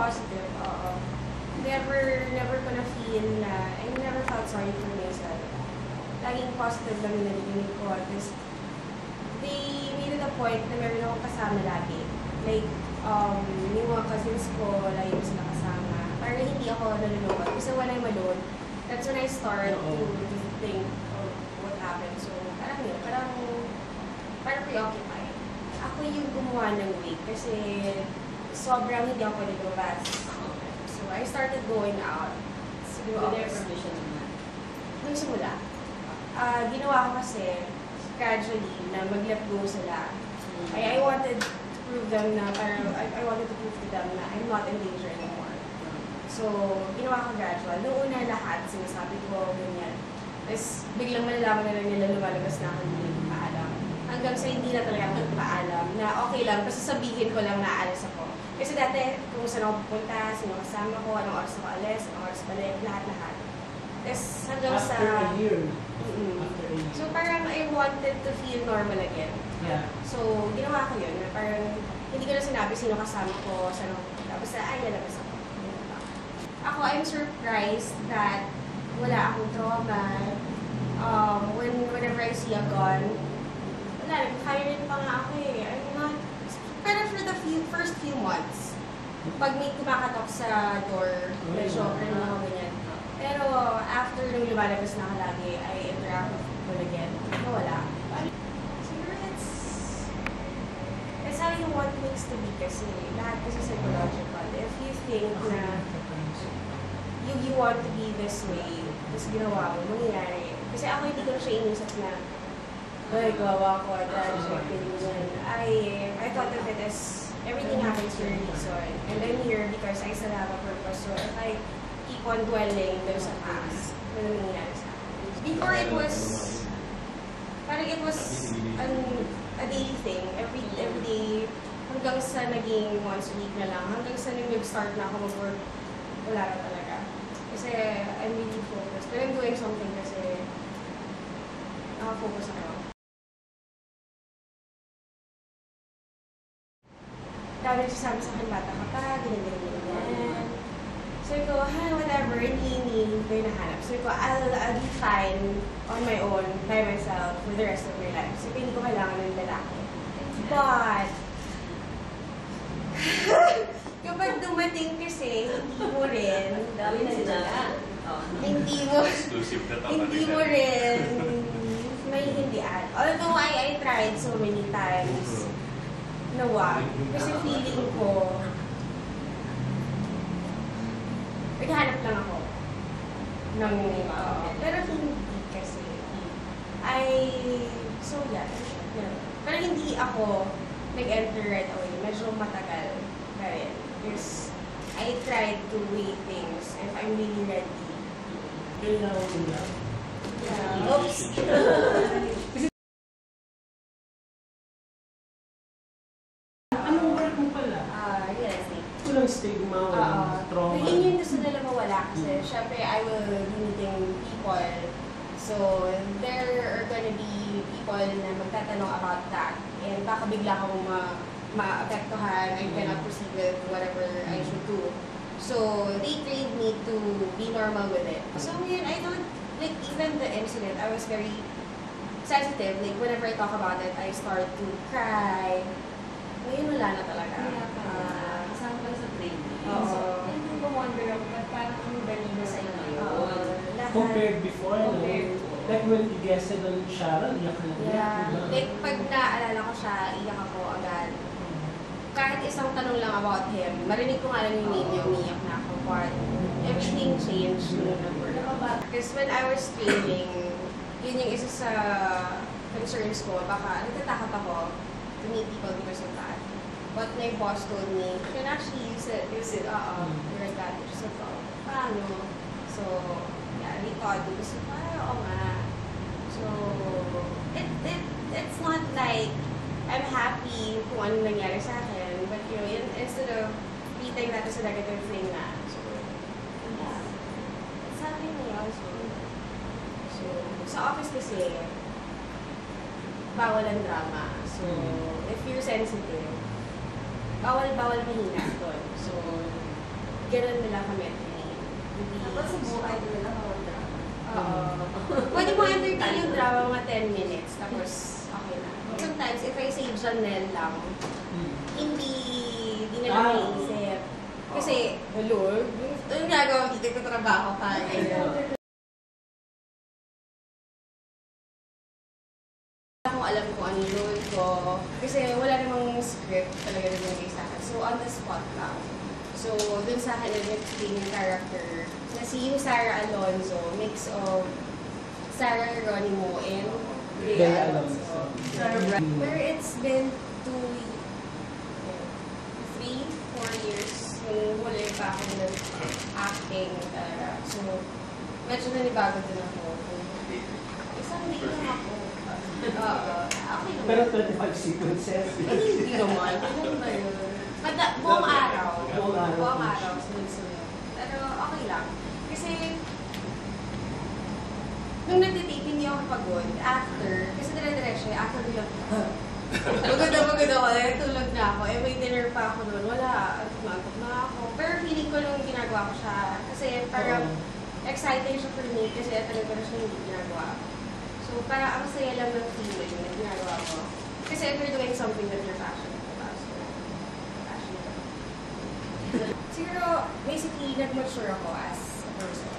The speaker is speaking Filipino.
positive, oo. Never ko na feel na, I never felt sorry for myself. Laging positive lang yung narinig ko. Tapos, they made it a point na meron akong kasama lagi. Like, yung mga cousins ko, lagi ko sila kasama. Parang hindi ako nalulungkot. Kasi when I'm alone, that's when I start to think of what happened. So, parang yun, parang preoccupied. Ako yung gumawa ng weight kasi sobrang hindi ako nilabas. So, I started going out. Siguro, with their permission naman. Nung simula. Ginawa ko kasi gradually na mag-let go sila. I wanted to prove them na parang, I wanted to prove to them na I'm not in danger anymore. So, ginawa ko gradual. Noong una lahat, sinasabi ko, ganyan. Tapos, biglang malalaman na lang nila lumalabas na ako hindi paalam. Hanggang sa hindi na talaga ako paalam na okay lang, basta sabihin ko lang na aalis ako. Kasi dati, kung saan ako pupunta, sino kasama ko, anong oras ako alis, anong oras balik, lahat-lahat. Tapos, hanggang sa... After a year. So, parang I wanted to feel normal again. Yeah. So, ginawa ko yun. Parang, hindi ko na sinabi sino kasama ko, saan ako pupunta. Basta, ay, lalabas ako. Ako, I'm surprised that wala akong trauma. Whenever I see a gun, wala, nag-firing pa nga ako eh. I'm not... Pero for the first few months, pag may kumakatok sa door, medyo ano ako ganyan. Pero after nung lumalabas na ako lagi, I interact with people again. Wala. Siguro it's how you want things to be kasi lahat kasi psychological. If you think na you want to be this way, tapos ginawa mo, mangyayari. Kasi ako hindi ko na siya inisip na ay, gawa ko, tragic, ganyan. I thought of it as everything happens for a reason. And I'm here because I still have a purpose. So if I keep on dwelling dun sa past, ano nangyayari sa akin? Before it was, parang it was a daily thing. Every day, hanggang sa naging once a week na lang, hanggang sa nung nag-start na ako mag-work, wala na talaga. Kasi I'm really focused. But I'm doing something kasi nakafocus ako. Dami nagsasabi sa akin, bata ka pa, ganyan. So ko, whatever, hindi ko yung nahanap. So ko, I'll be fine on my own, by myself, for the rest of my life. So hindi ko kailangan ng lalaki. But, kapag dumating kasi, hindi mo rin, Dami na sila. hindi mo rin maintindihan. Although I tried so many times, na wag. Kasi feeling ko, naghahanap lang ako ng pero hindi kasi. So yeah. Pero hindi ako nag-enter right away. Medyo matagal na rin. Because I tried to weigh things if I'm really ready. Yeah. Oops. Stigma o trauma. Yun yung gusto nila mawala kasi syempre I will be meeting people. So there are gonna be people na magtatanong about that. And baka bigla akong maapektuhan. I cannot proceed with whatever I should do. So they trained me to be normal with it. So yun, I don't, like even the incident, I was very sensitive. Like whenever I talk about it, I start to cry. Ngayon wala na talaga. Kasama pala sa training. So, hindi ko wonder ako, parang ang dali na sa'yo ngayon. Compared before, like when you guested on Sharon, iyak na yeah. Like pag naaalala ko siya, iyak ako agad. Kahit isang tanong lang about him, marinig ko nga lang yung name yung umiyak na ako. But everything changed nung nag-work. Because when I was training, yun yung isa sa concerns ko. Baka natatakot ako to meet people because of that. But my boss told me, you can actually use it. You're advantage. So, paano? So, yeah, they thought it was oo nga. So, it's not like I'm happy kung ano nangyari sa akin. But, you know, instead of treating that as a negative thing na. So, yeah. It's happening also. So, sa office kasi, bawal ang drama. So, if you're sensitive, bawal mahina doon. So, ganun nila kami. Hindi. Tapos sa buhay nila mga drama. Oo. Pwede mo entertain yung drama mga 10 minutes, tapos okay na. Sometimes, if I say Janelle lang, hindi nila maisip. Kasi, hello, yung gagawa dito ko trabaho pa. Kung alam ko ano yung role ko, kasi wala namang script talaga nilagay sa akin. So, on the spot lang. So, dun sa akin, nag-explain yung character na si yung Sarah Alonzo, mix of Sarah Geronimo and Bea Alonzo. Where it's been 3-4 years yung huli pa ako nag-acting talaga. So, medyo nanibago din ako. Isang day lang ako. Okay naman. Pero 25 sequences. Hindi naman. Ano ba yun? Buong araw. Buong araw. Sunod-sunod. Pero okay lang. Kasi, nung nagtitape, hindi ako pagod. After, kasi dire-diretso, after bilang, magod ako. Tulog na ako. Eh, may dinner pa ako noon. Wala. Tumagot na ako. Pero feeling ko nung ginagawa ko siya, kasi parang exciting siya for me kasi talaga na siya hindi ginagawa. So, parang ang saya lang ng feeling na ginagawa ko. Kasi if you're doing something that you're passionate about, so, passionate. Siguro, basically, nag-mature ako as a person.